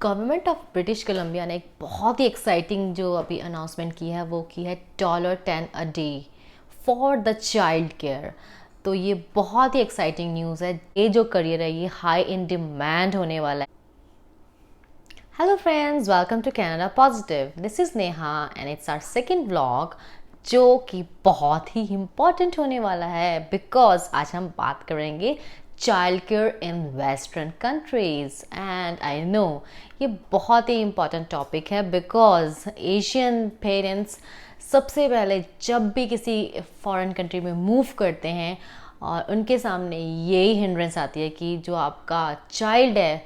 Government of British Columbia ने एक बहुत ही एक्साइटिंग जो अभी अनाउंसमेंट की है वो की है $10 a day for the child care. तो ये बहुत ही एक्साइटिंग न्यूज़ है। ये जो करियर है ये हाई इन डिमांड होने वाला है। Hello friends, welcome to Canada positive. This is Neha and it's our second vlog जो कि बहुत ही इम्पॉर्टेंट होने वाला है बिकॉज आज हम बात करेंगे child care in western countries. And I know ये बहुत ही इम्पॉर्टेंट टॉपिक है बिकॉज एशियन पेरेंट्स सबसे पहले जब भी किसी फॉरेन कंट्री में मूव करते हैं और उनके सामने यही हिंड्रेंस आती है कि जो आपका चाइल्ड है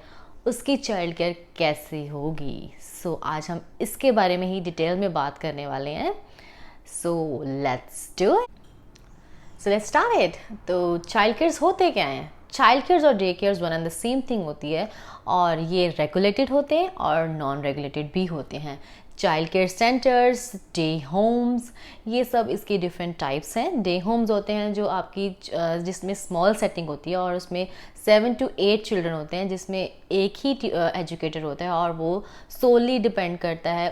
उसकी चाइल्ड केयर कैसी होगी। सो आज हम इसके बारे में ही डिटेल में बात करने वाले हैं। So let's do it. So let's start it. तो चाइल्ड केयर्स होते क्या हैं? चाइल्ड केयर्स और day cares one and the same thing होती है और ये रेगुलेटेड होते हैं और नॉन रेगुलेटेड भी होते हैं। Child care centres, day homes, ये सब इसके डिफरेंट टाइप्स हैं। डे होम्स होते हैं जो आपकी जिसमें स्मॉल सेटिंग होती है और उसमें 7 to 8 चिल्ड्रन होते हैं जिसमें एक ही एजुकेटर होता है और वो सोली डिपेंड करता है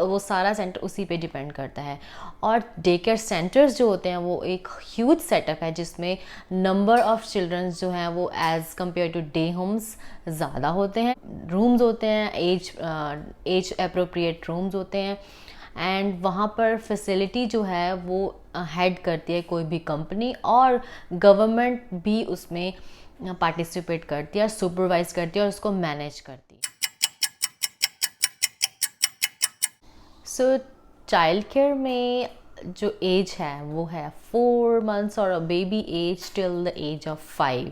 वो सारा सेंटर उसी पे डिपेंड करता है। और डे केयर सेंटर्स जो होते हैं वो एक ह्यूज सेटअप है जिसमें नंबर ऑफ़ चिल्ड्रन जो हैं वो as compare to day homes ज़्यादा होते हैं। रूम्स होते हैं, एज अप्रोप्रिएट रूम्स होते हैं एंड वहाँ पर फैसिलिटी जो है वो हेड करती है कोई भी कंपनी और गवर्नमेंट भी उसमें पार्टिसिपेट करती है और सुपरवाइज करती है और उसको मैनेज करती है। सो चाइल्ड केयर में जो एज है वो है 4 months और baby age till the age of 5।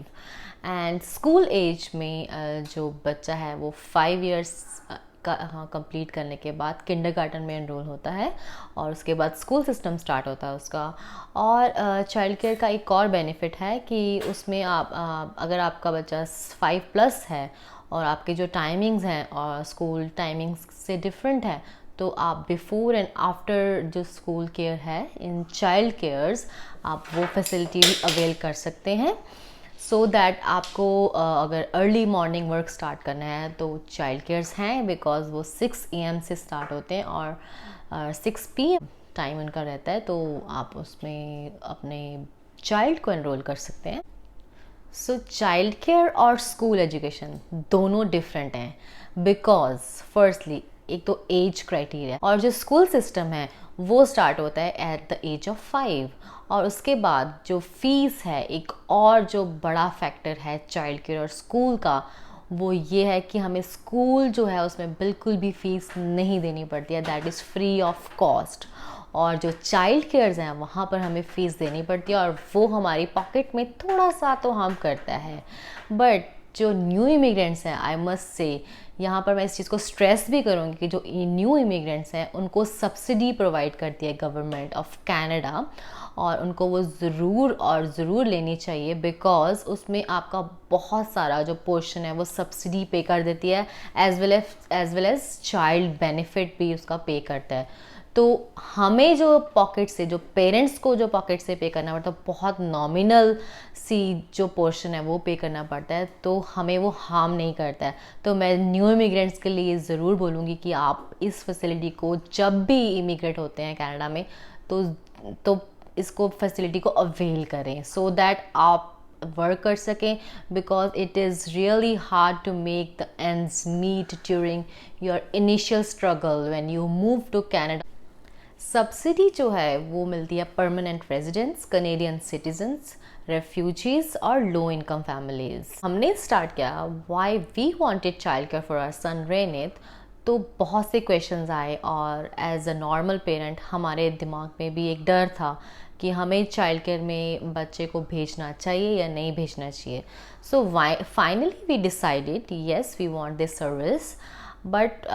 And school age में जो बच्चा है वो 5 years का कंप्लीट करने के बाद किंडरगार्टन में एनरोल होता है और उसके बाद स्कूल सिस्टम स्टार्ट होता है उसका। और चाइल्ड केयर का एक और बेनिफिट है कि उसमें आप अगर आपका बच्चा 5+ है और आपके जो टाइमिंग्स हैं और स्कूल टाइमिंग्स से डिफरेंट है तो आप बिफोर एंड आफ्टर जो स्कूल केयर है इन चाइल्ड केयर्स आप वो फैसिलिटी भी अवेल कर सकते हैं। सो दैट आपको अगर अर्ली मॉर्निंग वर्क स्टार्ट करना है तो चाइल्ड केयर्स हैं बिकॉज वो 6 AM से स्टार्ट होते हैं और 6 PM टाइम उनका रहता है तो आप उसमें अपने चाइल्ड को एनरोल कर सकते हैं। सो चाइल्ड केयर और स्कूल एजुकेशन दोनों डिफरेंट हैं बिकॉज फर्स्टली एक तो एज क्राइटेरिया और जो स्कूल सिस्टम है वो स्टार्ट होता है एट द एज ऑफ 5 और उसके बाद जो फीस है एक और जो बड़ा फैक्टर है चाइल्ड केयर और स्कूल का वो ये है कि हमें स्कूल जो है उसमें बिल्कुल भी फीस नहीं देनी पड़ती है, that is free of cost. और जो चाइल्ड केयर्स हैं वहाँ पर हमें फ़ीस देनी पड़ती है और वो हमारी पॉकेट में थोड़ा सा तो हार्म करता है। बट जो न्यू इमिग्रेंट्स हैं आई मस्ट से यहाँ पर मैं इस चीज़ को स्ट्रेस भी करूँगी कि जो न्यू इमिग्रेंट्स हैं उनको सब्सिडी प्रोवाइड करती है गवर्नमेंट ऑफ कनाडा और उनको वो ज़रूर लेनी चाहिए बिकॉज उसमें आपका बहुत सारा जो पोर्शन है वो सब्सिडी पे कर देती है as well as child benefit भी उसका पे करता है। तो हमें जो पॉकेट से जो पेरेंट्स को जो पॉकेट से पे करना पड़ता है बहुत नॉमिनल सी जो पोर्शन है वो पे करना पड़ता है तो हमें वो हार्म नहीं करता है। तो मैं न्यू इमिग्रेंट्स के लिए ज़रूर बोलूँगी कि आप इस फैसिलिटी को जब भी इमिग्रेट होते हैं कनाडा में तो इसको फैसिलिटी को अवेल करें सो दैट आप वर्क कर सकें because it is really hard to make the ends meet during your initial struggle when you move to Canada. Subsidy जो है वो मिलती है permanent residents, Canadian citizens, refugees और लो इनकम फैमिलीज। हमने स्टार्ट किया why we wanted child care for our son Renith तो बहुत से क्वेश्चंस आए और एज अ नॉर्मल पेरेंट हमारे दिमाग में भी एक डर था कि हमें चाइल्ड केयर में बच्चे को भेजना चाहिए या नहीं भेजना चाहिए। So finally we decided yes we want this service but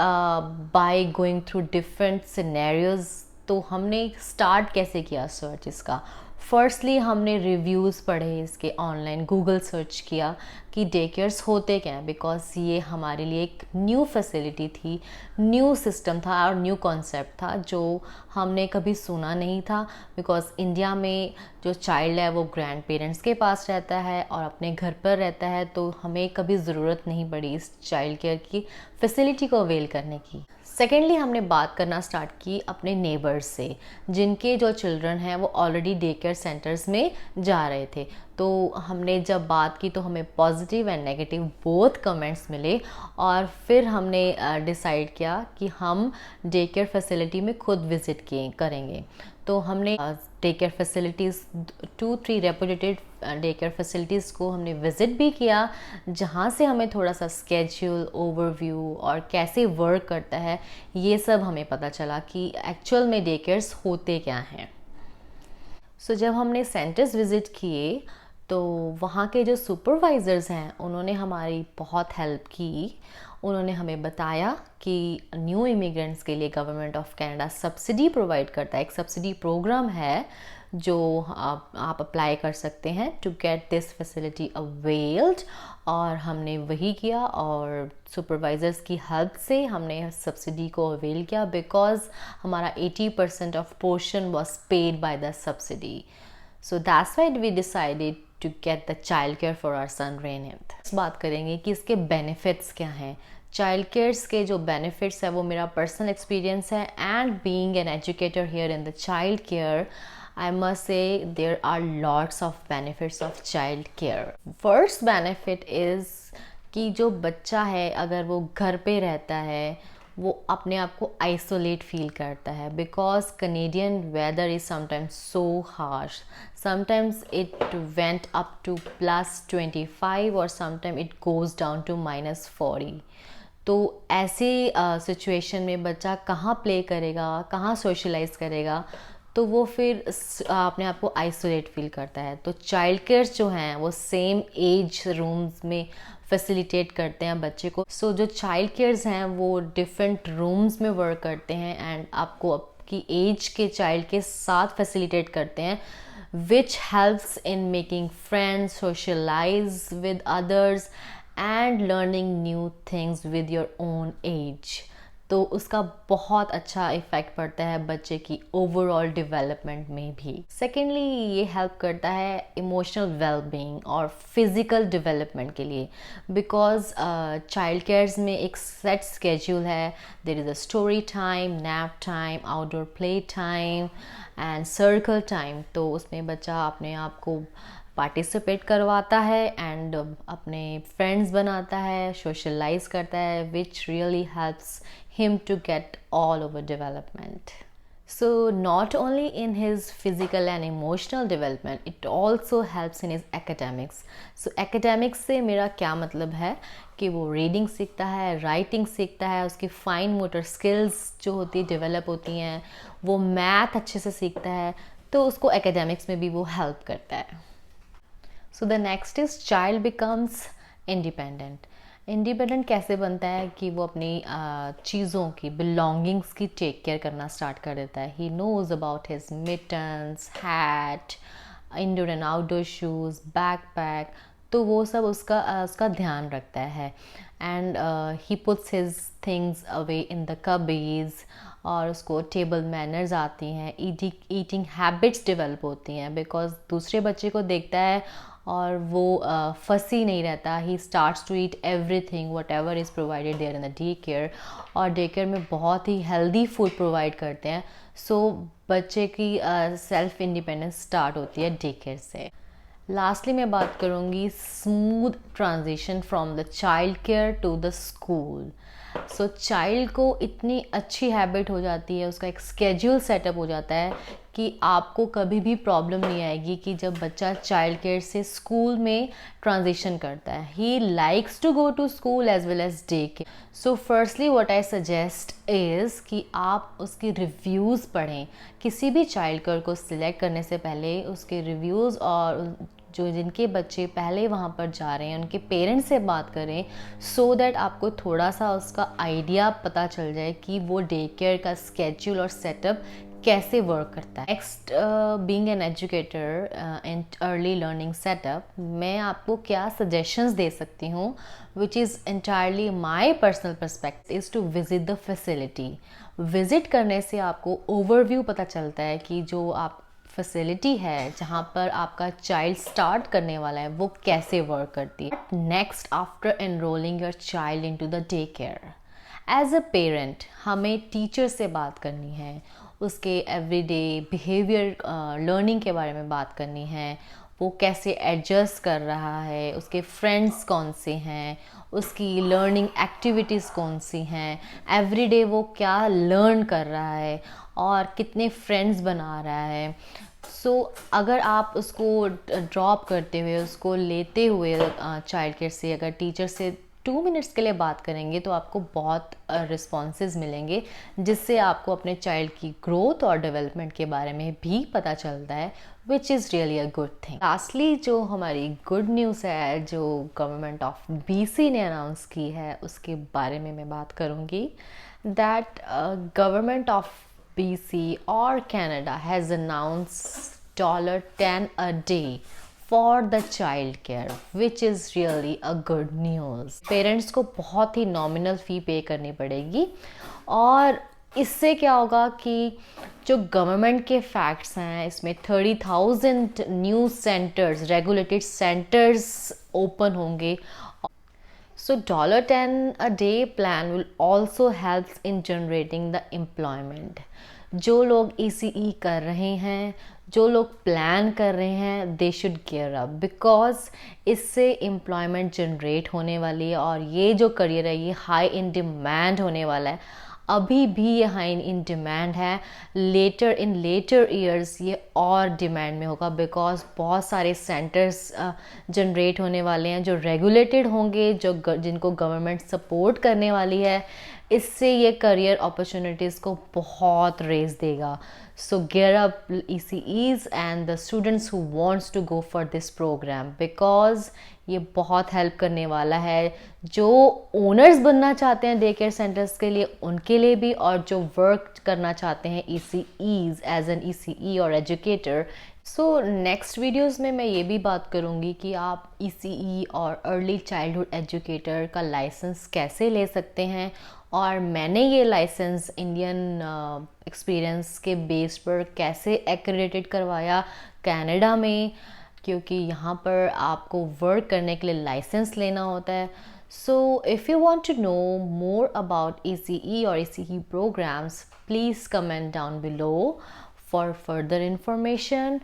by going through different scenarios. तो हमने स्टार्ट कैसे किया सर्च इसका? फर्स्टली हमने रिव्यूज़ पढ़े इसके ऑनलाइन, गूगल सर्च किया कि डे केयर्स होते क्या हैं बिकॉज ये हमारे लिए एक न्यू फैसिलिटी थी, न्यू सिस्टम था और न्यू कॉन्सेप्ट था जो हमने कभी सुना नहीं था बिकॉज इंडिया में जो चाइल्ड है वो ग्रैंड पेरेंट्स के पास रहता है और अपने घर पर रहता है, तो हमें कभी ज़रूरत नहीं पड़ी इस चाइल्ड केयर की फैसिलिटी को अवेल करने की। सेकेंडली हमने बात करना स्टार्ट की अपने नेबर्स से, जिनके जो चिल्ड्रन हैं वो ऑलरेडी डे केयर सेंटर्स में जा रहे थे। तो हमने जब बात की तो हमें positive and negative both comments मिले, और फिर हमने डिसाइड किया कि हम डे केयर फैसिलिटी में खुद विज़िट करेंगे। तो हमने day care facilities 2-3 reputed day care facilities को हमने विज़िट भी किया, जहाँ से हमें थोड़ा सा स्केड्यूल, ओवरव्यू और कैसे वर्क करता है ये सब हमें पता चला कि एक्चुअल में डे केयर्स होते क्या हैं। सो जब हमने सेंटर्स विज़िट किए तो वहाँ के जो सुपरवाइज़र्स हैं उन्होंने हमारी बहुत हेल्प की। उन्होंने हमें बताया कि न्यू इमिग्रेंट्स के लिए government of Canada subsidy provide करता है, एक सब्सिडी प्रोग्राम है जो आप अप्लाई कर सकते हैं to get this facility availed. और हमने वही किया और सुपरवाइज़र्स की हेल्प से हमने सब्सिडी को अवेल किया, बिकॉज हमारा 80% of portion was paid by the subsidy. So that's why we decided to get the child care for our son Renith. इस बात करेंगे कि इसके बेनिफिट्स क्या हैं। चाइल्ड केयर्स के जो बेनिफिट्स है वो मेरा पर्सनल एक्सपीरियंस है, and being an educator here in the child care, I must say there are lots of benefits of child care. First benefit is कि जो बच्चा है अगर वो घर पे रहता है वो अपने आप को आइसोलेट फील करता है, because Canadian weather is sometimes so harsh. Sometimes it went up to +25 और sometime it goes down to -40। तो ऐसे सिचुएशन में बच्चा कहाँ प्ले करेगा, कहाँ सोशलाइज करेगा, तो वो फिर अपने आप को आइसोलेट फील करता है। तो चाइल्ड केयर्स जो हैं वो सेम एज रूम्स में फैसिलिटेट करते हैं बच्चे को। सो जो चाइल्ड केयर्स हैं वो डिफरेंट रूम्स में वर्क करते हैं एंड आपको आपकी एज के चाइल्ड के साथ फैसिलिटेट करते हैं, which helps in making friends, socialise with others and learning new things with your own age. तो उसका बहुत अच्छा इफ़ेक्ट पड़ता है बच्चे की ओवरऑल डेवलपमेंट में भी। सेकेंडली ये हेल्प करता है इमोशनल वेलबींग और फिज़िकल डेवलपमेंट के लिए, बिकॉज चाइल्ड केयर्स में एक सेट स्केड्यूल है। There is a story time, nap time, outdoor play time and circle time. तो उसमें बच्चा अपने आप को पार्टिसिपेट करवाता है एंड अपने फ्रेंड्स बनाता है, सोशलाइज करता है, which really helps him to get all over development. So not only in his physical and emotional development, it also helps in his academics. So academics से मेरा क्या मतलब है कि वो रीडिंग सीखता है, राइटिंग सीखता है, उसकी फाइन मोटर स्किल्स जो होती है डेवलप होती हैं, वो मैथ अच्छे से सीखता है, तो उसको एकेडमिक्स में भी वो हेल्प करता है। So the next is child becomes independent. Independent कैसे बनता है कि वो अपनी चीज़ों की, बिलोंगिंग्स की टेक केयर करना स्टार्ट कर देता है। He knows about his mittens, hat, indoor and outdoor shoes, backpack, तो वो सब उसका ध्यान रखता है। And he puts his things away in the cubbies, और उसको टेबल मैनर्स आती हैं, ईटिंग हैबिट्स डेवलप होती हैं, बिकॉज दूसरे बच्चे को देखता है और वो फसी नहीं रहता। He starts to eat everything whatever is provided there in the day care, और डे केयर में बहुत ही हेल्दी फूड प्रोवाइड करते हैं। सो बच्चे की सेल्फ इंडिपेंडेंस स्टार्ट होती है डे केयर से। लास्टली मैं बात करूँगी smooth transition from the child care to the school. So child को इतनी अच्छी हैबिट हो जाती है, उसका एक स्केड्यूल सेटअप हो जाता है कि आपको कभी भी प्रॉब्लम नहीं आएगी कि जब बच्चा चाइल्ड केयर से स्कूल में ट्रांजिशन करता है। He likes to go to school as well as day care. So firstly what I suggest is कि आप उसके रिव्यूज़ पढ़ें। किसी भी चाइल्ड केयर को सिलेक्ट करने से पहले उसके रिव्यूज़ और जो जिनके बच्चे पहले वहाँ पर जा रहे हैं उनके पेरेंट्स से बात करें, सो दैट आपको थोड़ा सा उसका आइडिया पता चल जाए कि वो डे केयर का स्केड्यूल और सेटअप कैसे वर्क करता है। Next, being an educator in early learning setup, मैं आपको क्या सजेशंस दे सकती हूँ, which is entirely my personal perspective, is to visit the facility. Visit करने से आपको ओवरव्यू पता चलता है कि जो आप फैसिलिटी है जहाँ पर आपका चाइल्ड स्टार्ट करने वाला है वो कैसे वर्क करती है। Next, after enrolling your child into the day care, as a parent हमें टीचर से बात करनी है, उसके एवरीडे बिहेवियर लर्निंग के बारे में बात करनी है, वो कैसे एडजस्ट कर रहा है, उसके फ्रेंड्स कौन से हैं, उसकी लर्निंग एक्टिविटीज़ कौन सी हैं, एवरीडे वो क्या लर्न कर रहा है और कितने फ्रेंड्स बना रहा है। अगर आप उसको ड्रॉप करते हुए, उसको लेते हुए चाइल्ड केयर से अगर टीचर से 2 मिनट्स के लिए बात करेंगे तो आपको बहुत रिस्पॉन्सेज मिलेंगे, जिससे आपको अपने चाइल्ड की ग्रोथ और डेवलपमेंट के बारे में भी पता चलता है, which is really a good thing. Lastly जो हमारी गुड न्यूज़ है जो गवर्नमेंट ऑफ BC ने अनाउंस की है उसके बारे में मैं बात करूँगी। That government of BC or Canada has announced $10 a day for the child care, which is really a good news. Parents को बहुत ही नॉमिनल फ़ी पे करनी पड़ेगी और इससे क्या होगा कि जो गवर्नमेंट के फैक्ट्स हैं इसमें 30,000 new centres, regulated centres open होंगे। So $10 a day plan will also help in generating the employment. जो लोग ECE कर रहे हैं, जो लोग प्लान कर रहे हैं, they should gear up, because इससे एम्प्लॉयमेंट जनरेट होने वाली है और ये जो करियर है ये हाई इन डिमांड होने वाला है। अभी भी ये हाई इन डिमांड है, लेटर ईयर्स ये और डिमांड में होगा, बिकॉज बहुत सारे सेंटर्स जनरेट होने वाले हैं जो रेगुलेटेड होंगे, जिनको गवर्नमेंट सपोर्ट करने वाली है। इससे ये करियर अपॉर्चुनिटीज़ को बहुत रेज देगा। So gear up ECEs and the students who wants to go for this programme, because ये बहुत हेल्प करने वाला है जो ओनर्स बनना चाहते हैं डे केयर सेंटर्स के लिए, उनके लिए भी, और जो वर्क करना चाहते हैं ECEs एज एन ECE और एजुकेटर। सो नेक्स्ट वीडियोज़ में मैं ये भी बात करूँगी कि आप ECE और अर्ली चाइल्डहुड एजुकेटर का लाइसेंस कैसे ले सकते हैं, और मैंने ये लाइसेंस इंडियन एक्सपीरियंस के बेस पर कैसे एक्रेडिटेड करवाया कनाडा में, क्योंकि यहाँ पर आपको वर्क करने के लिए लाइसेंस लेना होता है। So if you want to know more about ECE और ECE programmes, please comment down below for further information.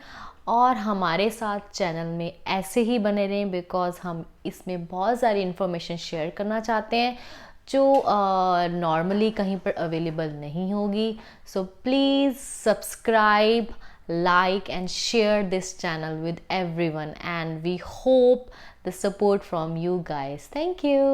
और हमारे साथ चैनल में ऐसे ही बने रहें, बिकॉज हम इसमें बहुत सारी इंफॉर्मेशन शेयर करना चाहते हैं जो नॉर्मली कहीं पर अवेलेबल नहीं होगी। So please subscribe, like and share this channel with everyone, and we hope the support from you guys. Thank you.